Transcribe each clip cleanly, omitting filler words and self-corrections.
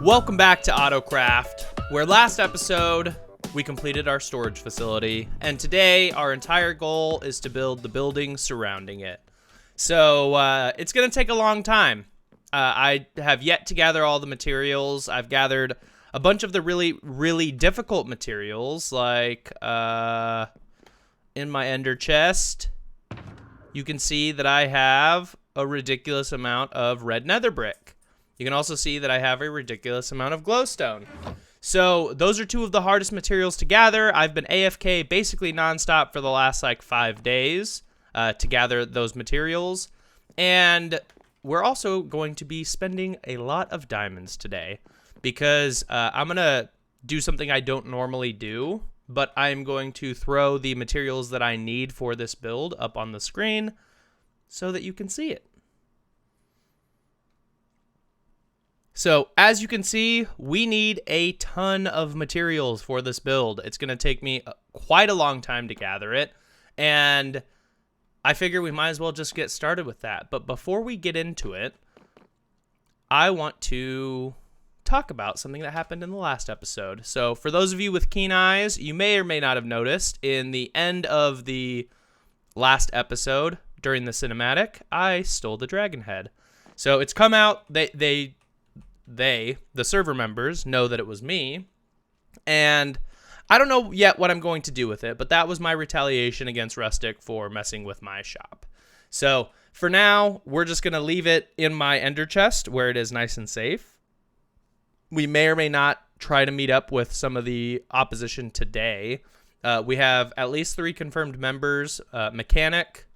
Welcome back to AutoCraft, where last episode we completed our storage facility, and today our entire goal is to build the building surrounding it. So it's going to take a long time. I have yet to gather all the materials. I've gathered a bunch of the really difficult materials, like in my ender chest, you can see that I have a ridiculous amount of red nether brick. You can also see that I have a ridiculous amount of glowstone. So those are two of the hardest materials to gather. I've been AFK basically nonstop for the last like 5 days to gather those materials. And we're also going to be spending a lot of diamonds today because I'm going to do something I don't normally do, but I'm going to throw the materials that I need for this build up on the screen so that you can see it. So, as you can see, we need a ton of materials for this build. It's going to take me quite a long time to gather it, and I figure we might as well just get started with that. But before we get into it, I want to talk about something that happened in the last episode. So, for those of you with keen eyes, you may or may not have noticed in the end of the last episode, during the cinematic, I stole the dragon head. So, it's come out, the server members, know that it was me, and I don't know yet what I'm going to do with it, but that was my retaliation against Rustic for messing with my shop. So for now, we're just going to leave it in my ender chest where it is nice and safe. We may or may not try to meet up with some of the opposition today. We have at least 3 confirmed members, Mechanic,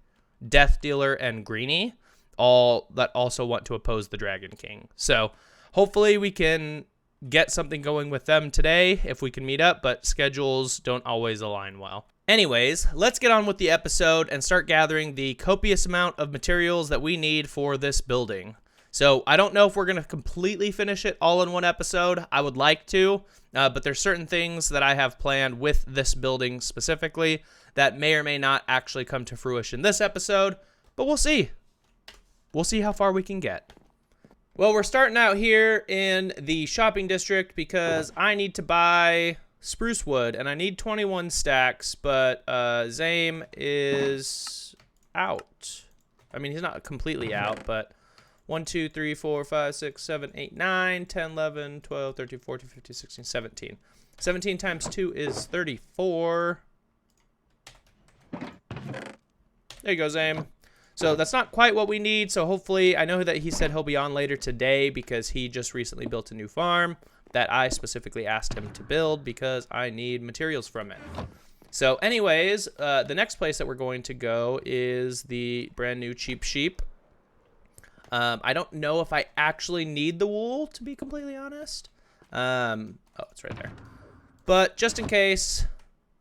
Death Dealer, and Greenie, all that also want to oppose the Dragon King. So hopefully we can get something going with them today if we can meet up, but schedules don't always align well. Anyways, let's get on with the episode and start gathering the copious amount of materials that we need for this building. So I don't know if we're going to completely finish it all in one episode. I would like to, but there's certain things that I have planned with this building specifically that may or may not actually come to fruition this episode, but we'll see. We'll see how far we can get. Well, we're starting out here in the shopping district because I need to buy spruce wood, and I need 21 stacks, but Zame is out. I mean, he's not completely out, but 1, 2, 3, 4, 5, 6, 7, 8, 9, 10, 11, 12, 13, 14, 15, 16, 17. 17 times 2 is 34. There you go, Zame. So that's not quite what we need, so hopefully, I know that he said he'll be on later today because he just recently built a new farm that I specifically asked him to build because I need materials from it. So anyways, the next place that we're going to go is the brand new Cheap Sheep. I don't know if I actually need the wool, to be completely honest. Oh, it's right there. But just in case,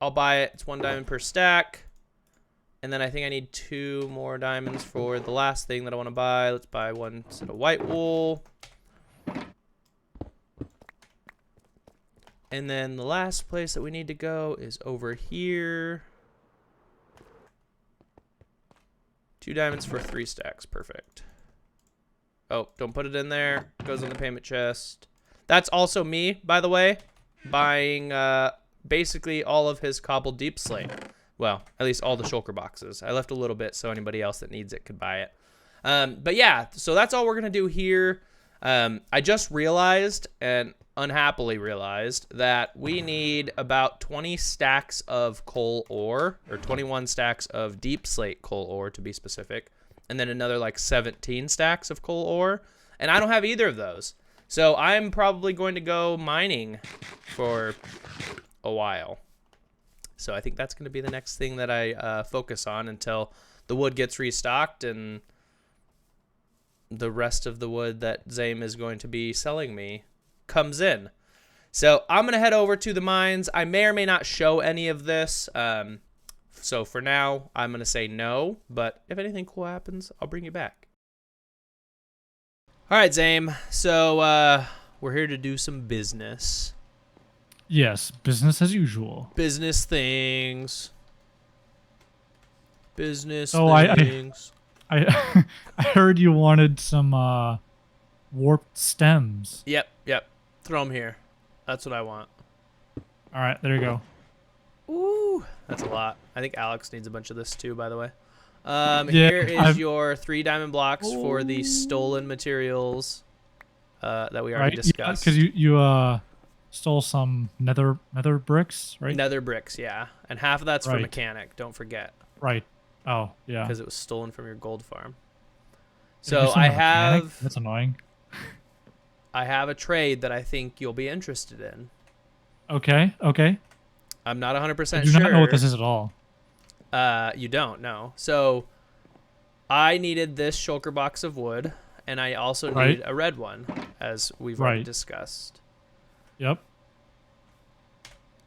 I'll buy it. It's 1 diamond per stack. And then I think I need 2 more diamonds for the last thing that I want to buy. Let's buy 1 set of white wool. And then the last place that we need to go is over here. 2 diamonds for 3 stacks. Perfect. Oh, don't put it in there. It goes in the payment chest. That's also me, by the way, buying basically all of his cobbled deep slate. Well, at least all the shulker boxes. I left a little bit so anybody else that needs it could buy it. But yeah, so that's all we're going to do here. I just realized, and unhappily realized, that we need about 20 stacks of coal ore, or 21 stacks of deep slate coal ore to be specific, and then another like 17 stacks of coal ore. And I don't have either of those. So I'm probably going to go mining for a while. So I think that's going to be the next thing that I focus on until the wood gets restocked and the rest of the wood that Zame is going to be selling me comes in. So I'm going to head over to the mines. I may or may not show any of this. So for now, I'm going to say no. But if anything cool happens, I'll bring you back. All right, Zame. So we're here to do some business. Yes, business as usual. Business things. Business Oh, things. I heard you wanted some warped stems. Yep. Throw them here. That's what I want. All right, there you go. Ooh, that's a lot. I think Alex needs a bunch of this too, by the way. Yeah, Here is your 3 diamond blocks for the stolen materials that we already discussed. Because you stole some nether bricks, right? Nether bricks, yeah. And half of that's for Right. mechanic, don't forget. Right. Oh, yeah. Because it was stolen from your gold farm. Did you So send a I mechanic? have That's annoying. I have a trade that I think you'll be interested in. Okay. I'm not 100% I do sure. not know what this is at all. You don't know. So I needed this shulker box of wood, and I also need a red one, as we've already discussed. Yep.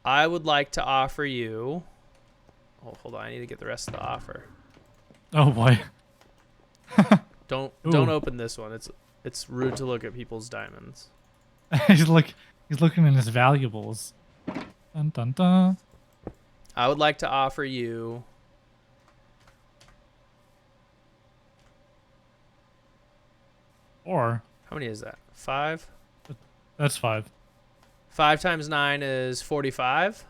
I would like to offer you... Oh, hold on. I need to get the rest of the offer. Oh boy. Don't open this one. It's rude to look at people's diamonds. he's looking in his valuables. Dun dun dun. I would like to offer you... Or How many is that? 5? that's 5. 5 times 9 is 45.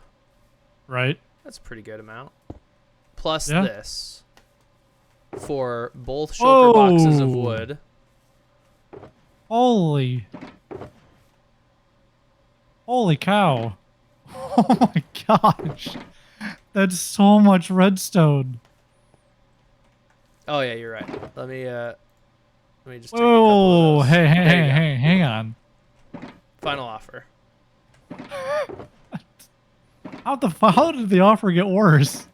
Right. That's a pretty good amount. Plus Yeah. this for both shulker boxes of wood. Holy cow. Oh my gosh. That's so much redstone. Oh yeah, you're right. Let me just take a couple Whoa, of those. hey, There you go. hang on. Final offer. How did the offer get worse?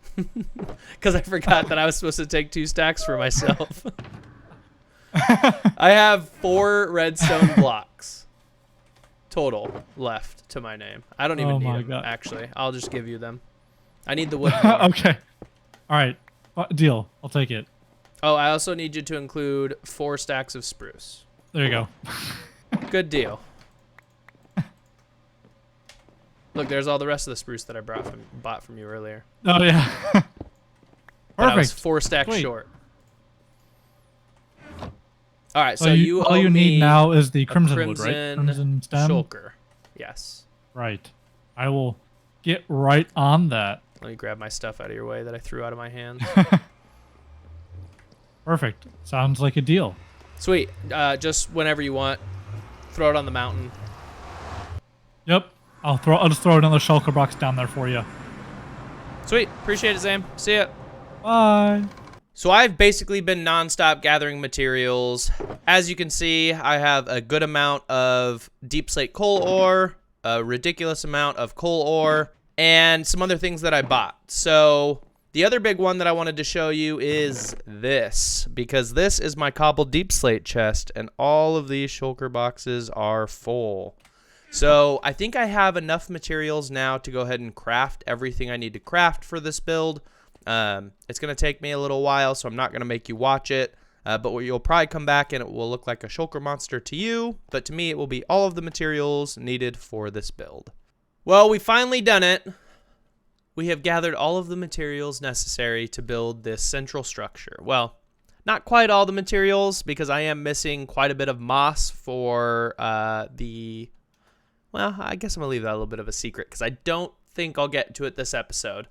Because I forgot that I was supposed to take 2 stacks for myself. I have 4 redstone blocks total left to my name. I don't even need them, actually. I'll just give you them. I need the wood. Okay. All right. Deal. I'll take it. Oh, I also need you to include 4 stacks of spruce. There you go. Good deal. Look, there's all the rest of the spruce that I bought from you earlier. Oh yeah. But I was Perfect. 4 stacks Sweet. short. All right, so all you all owe you me need now is the crimson wood, right? crimson Crimson stem. shulker. Yes. Right. I will get right on that. Let me grab my stuff out of your way that I threw out of my hands. Perfect. Sounds like a deal. Sweet. Just whenever you want, throw it on the mountain. Yep. I'll just throw another shulker box down there for you. Sweet. Appreciate it, Zam. See ya. Bye. So I've basically been nonstop gathering materials. As you can see, I have a good amount of deep slate coal ore, a ridiculous amount of coal ore, and some other things that I bought. So the other big one that I wanted to show you is this, because this is my cobbled deep slate chest, and all of these shulker boxes are full. So I think I have enough materials now to go ahead and craft everything I need to craft for this build. It's going to take me a little while, so I'm not going to make you watch it. But you'll probably come back and it will look like a shulker monster to you. But to me, it will be all of the materials needed for this build. Well, we've finally done it. We have gathered all of the materials necessary to build this central structure. Well, not quite all the materials, because I am missing quite a bit of moss for Well, I guess I'm going to leave that a little bit of a secret, because I don't think I'll get to it this episode.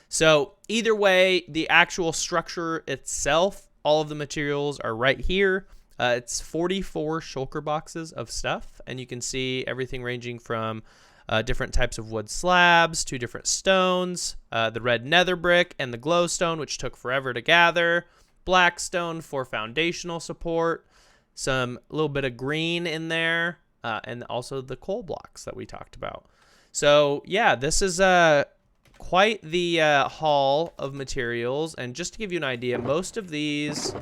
So either way, the actual structure itself, all of the materials are right here. It's 44 shulker boxes of stuff, and you can see everything ranging from different types of wood slabs to different stones, the red nether brick and the glowstone, which took forever to gather, black stone for foundational support, some little bit of green in there, and also the coal blocks that we talked about. So yeah, this is quite the haul of materials. And just to give you an idea, most of these,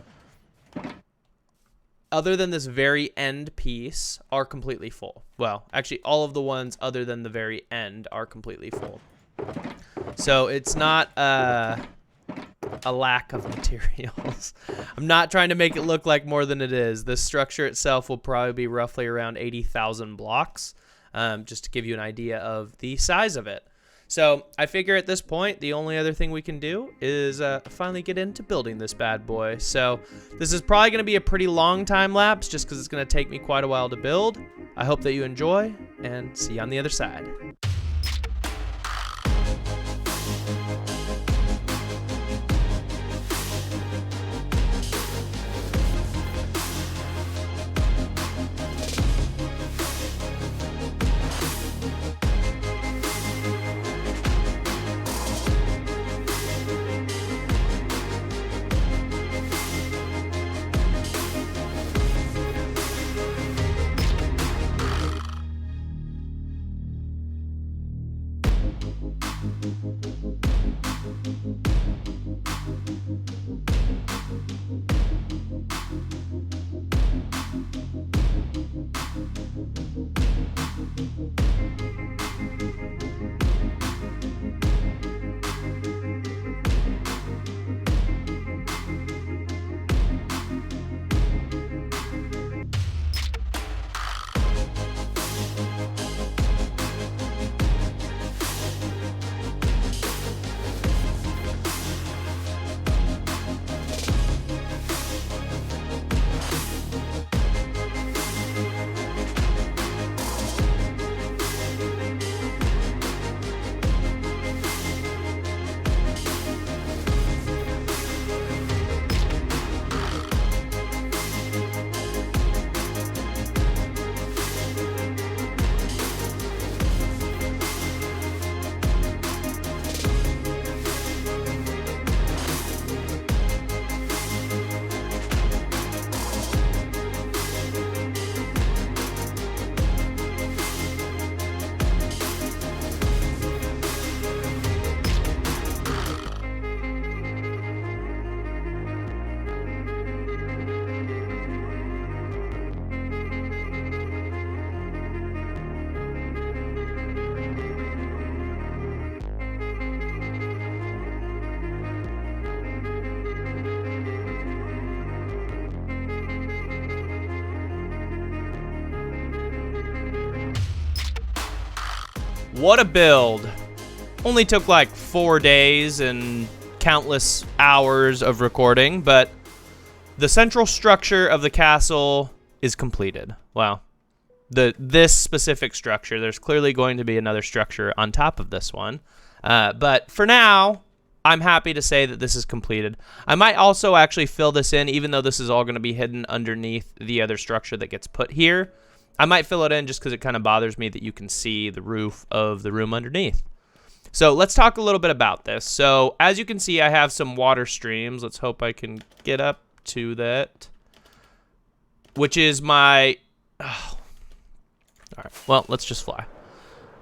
other than this very end piece, are completely full. Well, actually, all of the ones other than the very end are completely full. So it's not a lack of materials. I'm not trying to make it look like more than it is. The structure itself will probably be roughly around 80,000 blocks, just to give you an idea of the size of it. So I figure at this point, the only other thing we can do is finally get into building this bad boy. So this is probably going to be a pretty long time lapse, just because it's going to take me quite a while to build. I hope that you enjoy, and see you on the other side. What a build. Only took like 4 days and countless hours of recording, but the central structure of the castle is completed. Well, this specific structure, there's clearly going to be another structure on top of this one. But for now, I'm happy to say that this is completed. I might also actually fill this in, even though this is all going to be hidden underneath the other structure that gets put here. I might fill it in just because it kind of bothers me that you can see the roof of the room underneath. So let's talk a little bit about this. So as you can see, I have some water streams. Let's hope I can get up to that, which is my... Oh. All right, well, let's just fly.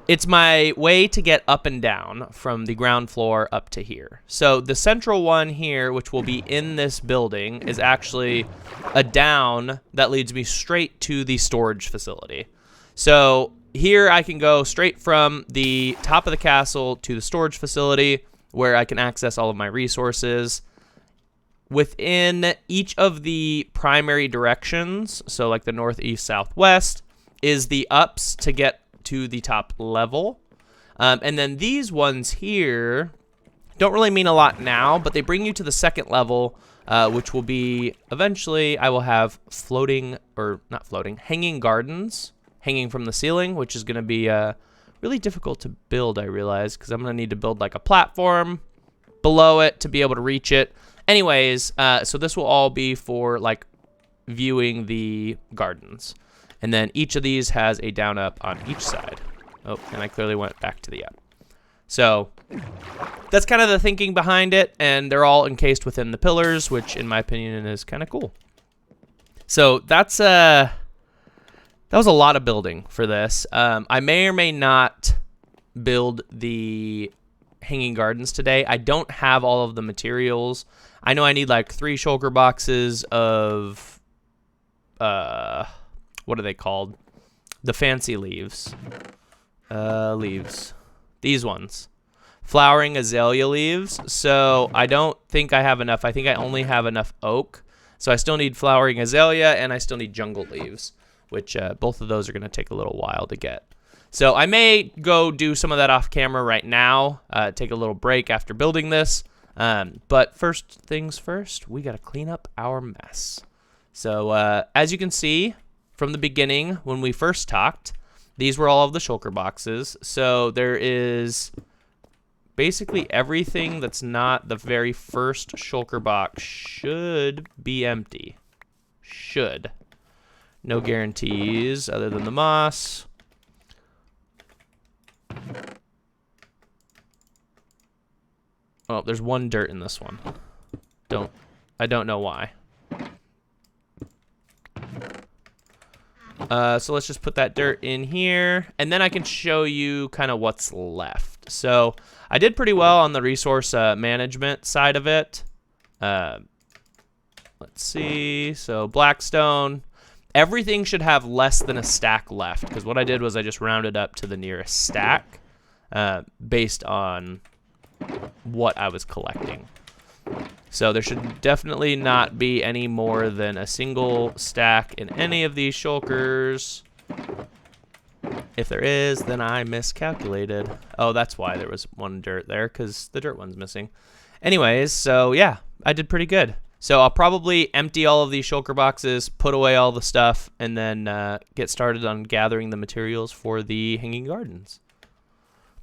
It's my way to get up and down from the ground floor up to here. So the central one here, which will be in this building, is actually a down that leads me straight to the storage facility. So here I can go straight from the top of the castle to the storage facility where I can access all of my resources. Within each of the primary directions, so like the north, east, south, west, is the ups to get to the top level. And then these ones here don't really mean a lot now, but they bring you to the second level, which will be eventually I will have hanging gardens hanging from the ceiling, which is going to be really difficult to build, I realize, because I'm going to need to build like a platform below it to be able to reach it. Anyways, so this will all be for like viewing the gardens. And then each of these has a down up on each side. Oh, and I clearly went back to the up. So that's kind of the thinking behind it, and they're all encased within the pillars, which in my opinion is kind of cool. So that was a lot of building for this. I may or may not build the hanging gardens today. I don't have all of the materials. I know I need like 3 shulker boxes of what are they called? The fancy leaves. Leaves. These ones. Flowering azalea leaves. So I don't think I have enough. I think I only have enough oak. So I still need flowering azalea and I still need jungle leaves, which both of those are going to take a little while to get. So I may go do some of that off camera right now, take a little break after building this. But first things first, we got to clean up our mess. So as you can see, from the beginning when we first talked. These were all of the shulker boxes. So there is basically everything that's not the very first shulker box should be empty. Should. No guarantees other than the moss. Oh, there's one dirt in this one. I don't know why. So let's just put that dirt in here, and then I can show you kind of what's left. So I did pretty well on the resource management side of it. Let's see. So Blackstone. Everything should have less than a stack left, because what I did was I just rounded up to the nearest stack based on what I was collecting. So there should definitely not be any more than a single stack in any of these shulkers. If there is, then I miscalculated. Oh, that's why there was one dirt there, because the dirt one's missing. Anyways, so yeah, I did pretty good. So I'll probably empty all of these shulker boxes, put away all the stuff, and then get started on gathering the materials for the hanging gardens.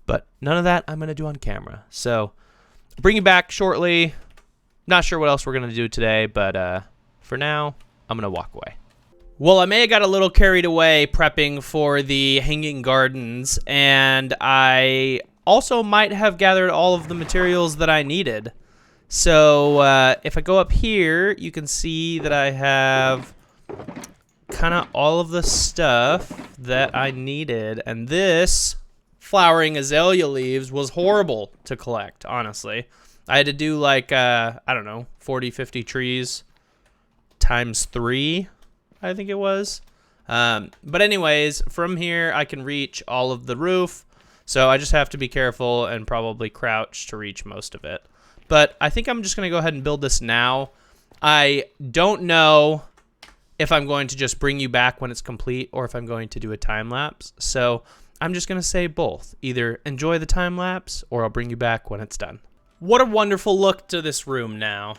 But none of that I'm going to do on camera. So I'll bring you back shortly. Not sure what else we're going to do today, but for now, I'm going to walk away. Well, I may have got a little carried away prepping for the hanging gardens, and I also might have gathered all of the materials that I needed. So if I go up here, you can see that I have kind of all of the stuff that I needed, and this flowering azalea leaves was horrible to collect, honestly. I had to do like, I don't know, 40, 50 trees times 3, I think it was. But anyways, from here I can reach all of the roof, so I just have to be careful and probably crouch to reach most of it. But I think I'm just going to go ahead and build this now. I don't know if I'm going to just bring you back when it's complete or if I'm going to do a time lapse. So I'm just going to say both. Either enjoy the time lapse or I'll bring you back when it's done. What a wonderful look to this room now.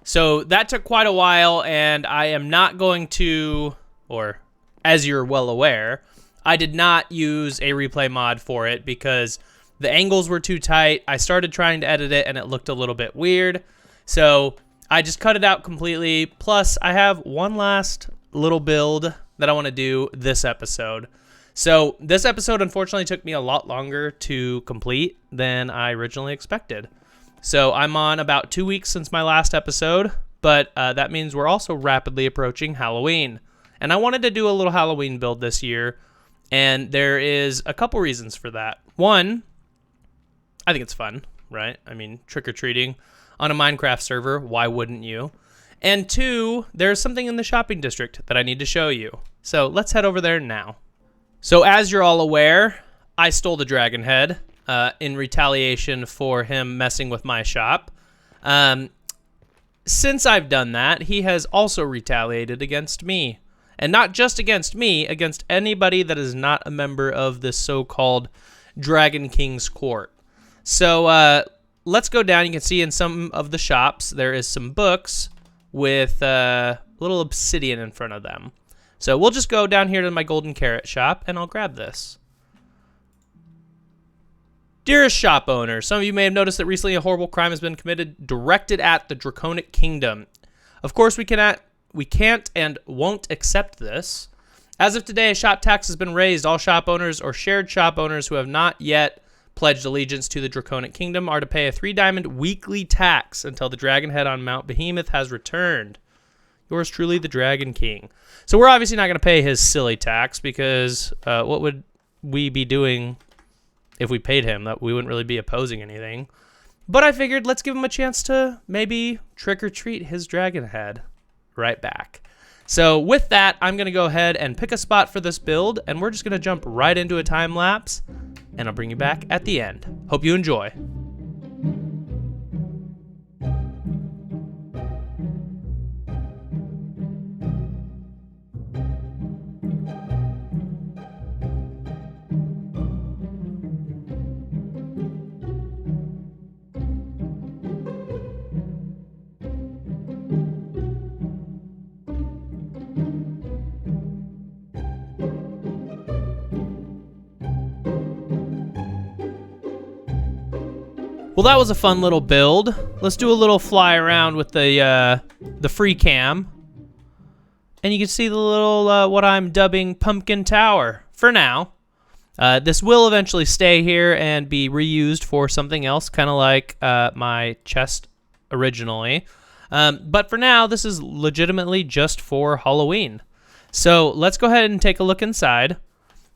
So that took quite a while, and I am not going to, or as you're well aware, I did not use a replay mod for it because the angles were too tight. I started trying to edit it and it looked a little bit weird. So I just cut it out completely. Plus I have one last little build that I want to do this episode. So this episode unfortunately took me a lot longer to complete than I originally expected. So I'm on about 2 weeks since my last episode, but that means we're also rapidly approaching Halloween. And I wanted to do a little Halloween build this year, and there is a couple reasons for that. One, I think it's fun, right? I mean, trick-or-treating on a Minecraft server, why wouldn't you? And two, there's something in the shopping district that I need to show you. So let's head over there now. So as you're all aware, I stole the dragon head in retaliation for him messing with my shop. Since I've done that, he has also retaliated against me. And not just against me, against anybody that is not a member of this so-called Dragon King's Court. So let's go down. You can see in some of the shops, there is some books with little obsidian in front of them. So we'll just go down here to my golden carrot shop, and I'll grab this. Dearest shop owner, some of you may have noticed that recently a horrible crime has been committed directed at the Draconic Kingdom. Of course, we can't and won't accept this. As of today, a shop tax has been raised. All shop owners or shared shop owners who have not yet pledged allegiance to the Draconic Kingdom are to pay a 3-diamond weekly tax until the dragon head on Mount Behemoth has returned. Yours truly, the Dragon King. So we're obviously not going to pay his silly tax because what would we be doing if we paid him? That we wouldn't really be opposing anything. But I figured let's give him a chance to maybe trick or treat his dragon head right back. So with that, I'm going to go ahead and pick a spot for this build, and we're just going to jump right into a time lapse, and I'll bring you back at the end. Hope you enjoy. Well, that was a fun little build. Let's do a little fly around with the free cam. And you can see the little, what I'm dubbing Pumpkin Tower for now. This will eventually stay here and be reused for something else, kind of like my chest originally. But for now, this is legitimately just for Halloween. So let's go ahead and take a look inside.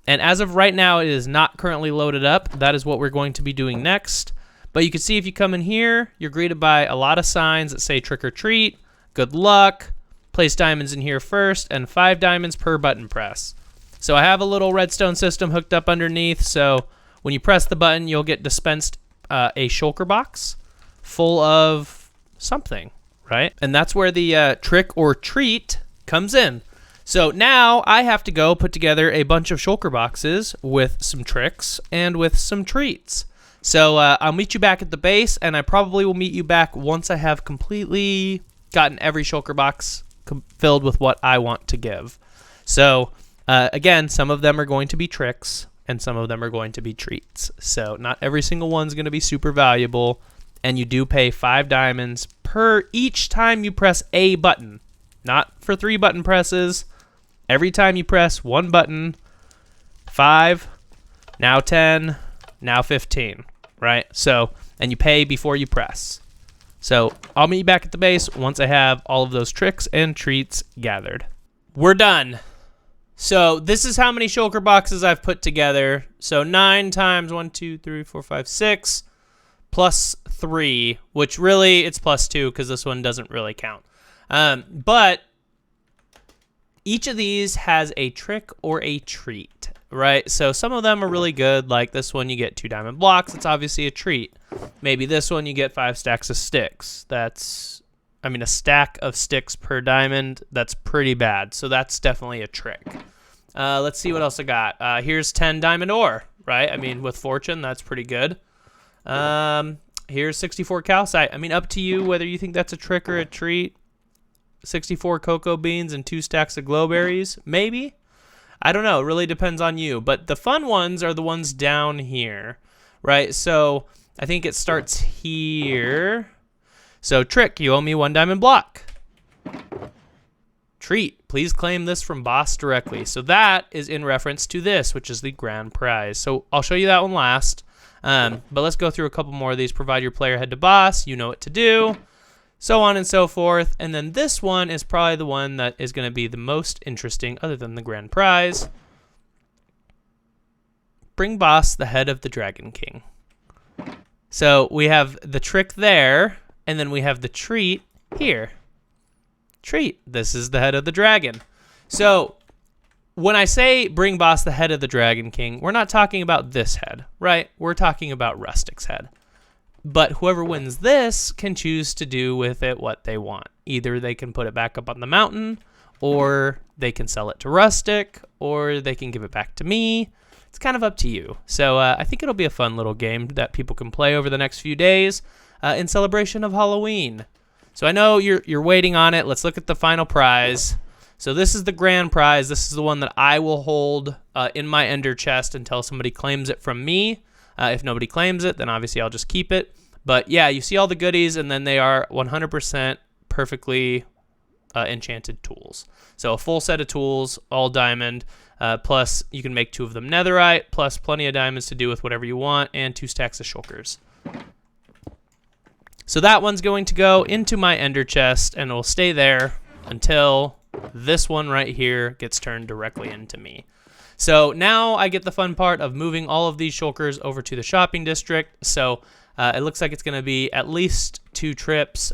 And as of right now, it is not currently loaded up. That is what we're going to be doing next. But you can see if you come in here, you're greeted by a lot of signs that say trick or treat, good luck, place diamonds in here first, and 5 diamonds per button press. So I have a little redstone system hooked up underneath, so when you press the button, you'll get dispensed a shulker box full of something, right? And that's where the trick or treat comes in. So now I have to go put together a bunch of shulker boxes with some tricks and with some treats. So I'll meet you back at the base, and I probably will meet you back once I have completely gotten every shulker box filled with what I want to give. So again, some of them are going to be tricks, and some of them are going to be treats. So not every single one's going to be super valuable, and you do pay 5 diamonds per each time you press a button. Not for 3 button presses. Every time you press 1 button, 5, now 10, now 15. Right? So, and you pay before you press. So I'll meet you back at the base once I have all of those tricks and treats gathered. We're done. So this is how many shulker boxes I've put together. So 9 times 1, 2, 3, 4, 5, 6 plus 3, which really it's plus 2 because this one doesn't really count. But each of these has a trick or a treat, right? So some of them are really good, like this one you get 2 diamond blocks. It's obviously a treat. Maybe this one you get 5 stacks of sticks. That's, I mean, a stack of sticks per diamond, that's pretty bad. So that's definitely a trick. Let's see what else I got. Here's 10 diamond ore, right? I mean, with fortune, that's pretty good. Here's 64 calcite. I mean, up to you whether you think that's a trick or a treat. 64 cocoa beans and 2 stacks of glowberries, maybe? I don't know, it really depends on you. But the fun ones are the ones down here, right? So I think it starts here. So trick, you owe me 1 diamond block. Treat, please claim this from boss directly. So that is in reference to this, which is the grand prize. So I'll show you that one last. But let's go through a couple more of these. Provide your player head to boss, you know what to do. So on and so forth. And then this one is probably the one that is going to be the most interesting other than the grand prize. Bring boss the head of the Dragon King. So we have the trick there, and then we have the treat here. Treat, this is the head of the dragon. So when I say bring boss the head of the Dragon King, we're not talking about this head, right? We're talking about Rustic's head. But whoever wins this can choose to do with it what they want. Either they can put it back up on the mountain, or they can sell it to Rustic, or they can give it back to me. It's kind of up to you. So I think it'll be a fun little game that people can play over the next few days in celebration of Halloween. So I know you're waiting on it. Let's look at the final prize. So this is the grand prize. This is the one that I will hold in my ender chest until somebody claims it from me. If nobody claims it, then obviously I'll just keep it. But yeah, you see all the goodies, and then they are 100% perfectly enchanted tools. So a full set of tools, all diamond, plus you can make 2 of them netherite, plus plenty of diamonds to do with whatever you want, and 2 stacks of shulkers. So that one's going to go into my ender chest, and it will stay there until this one right here gets turned directly into me. So now I get the fun part of moving all of these shulkers over to the shopping district. So it looks like it's going to be at least 2 trips.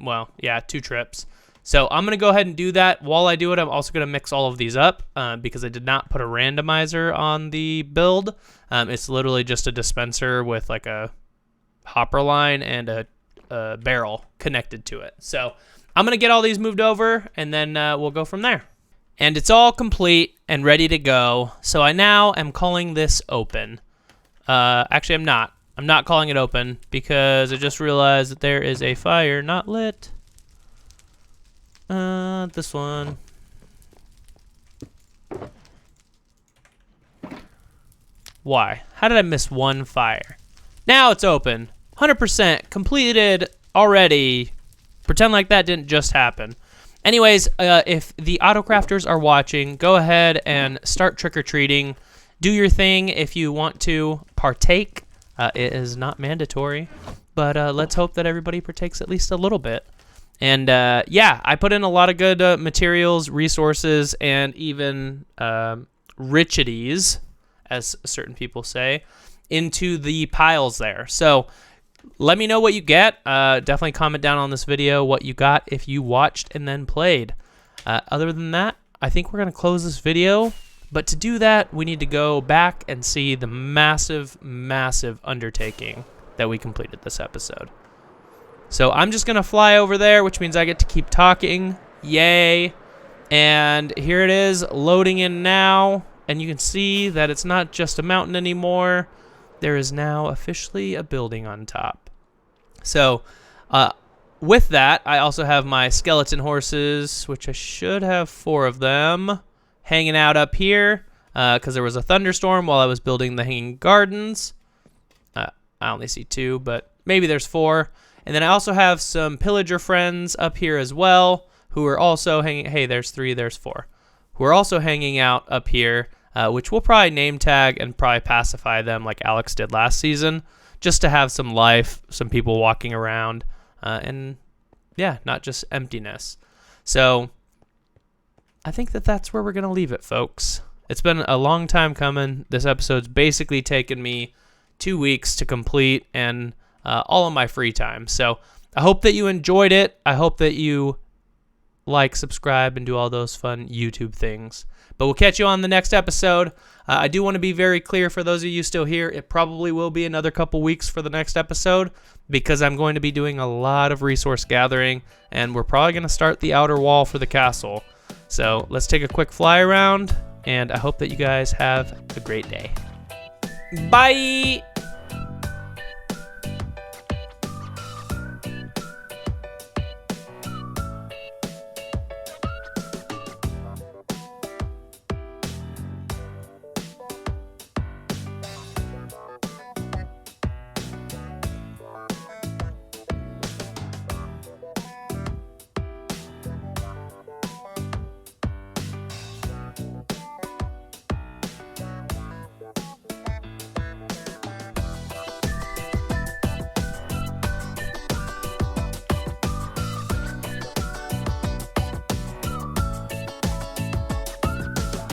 Well, yeah, 2 trips. So I'm going to go ahead and do that. While I do it, I'm also going to mix all of these up because I did not put a randomizer on the build. It's literally just a dispenser with like a hopper line and a barrel connected to it. So I'm going to get all these moved over, and then we'll go from there. And it's all complete and ready to go. So I now am calling this open. Actually, I'm not. I'm not calling it open because I just realized that there is a fire not lit. This one. Why? How did I miss one fire? Now it's open. 100% completed already. Pretend like that didn't just happen. Anyways, if the AutoCrafters are watching, go ahead and start trick-or-treating. Do your thing if you want to partake. It is not mandatory, but let's hope that everybody partakes at least a little bit. And yeah, I put in a lot of good materials, resources, and even richities, as certain people say, into the piles there. So let me know what you get. Definitely comment down on this video what you got if you watched and then played. Other than that, I think we're going to close this video. But to do that, we need to go back and see the massive, massive undertaking that we completed this episode. So I'm just going to fly over there, which means I get to keep talking. Yay. And here it is, loading in now. And you can see that it's not just a mountain anymore. There is now officially a building on top. So with that, I also have my skeleton horses, which I should have 4 of them, hanging out up here because there was a thunderstorm while I was building the hanging gardens. I only see 2, but maybe there's 4. And then I also have some pillager friends up here as well who are also hanging. Hey, there's 3, there's 4. Who are also hanging out up here, which we'll probably name tag and probably pacify them like Alex did last season, just to have some life, some people walking around, and yeah, not just emptiness. So I think that that's where we're going to leave it, folks. It's been a long time coming. This episode's basically taken me 2 weeks to complete and all of my free time. So I hope that you enjoyed it. I hope that you like, subscribe, and do all those fun YouTube things. But we'll catch you on the next episode. I do want to be very clear for those of you still here. It probably will be another couple weeks for the next episode because I'm going to be doing a lot of resource gathering, and we're probably going to start the outer wall for the castle. So let's take a quick fly around, and I hope that you guys have a great day. Bye!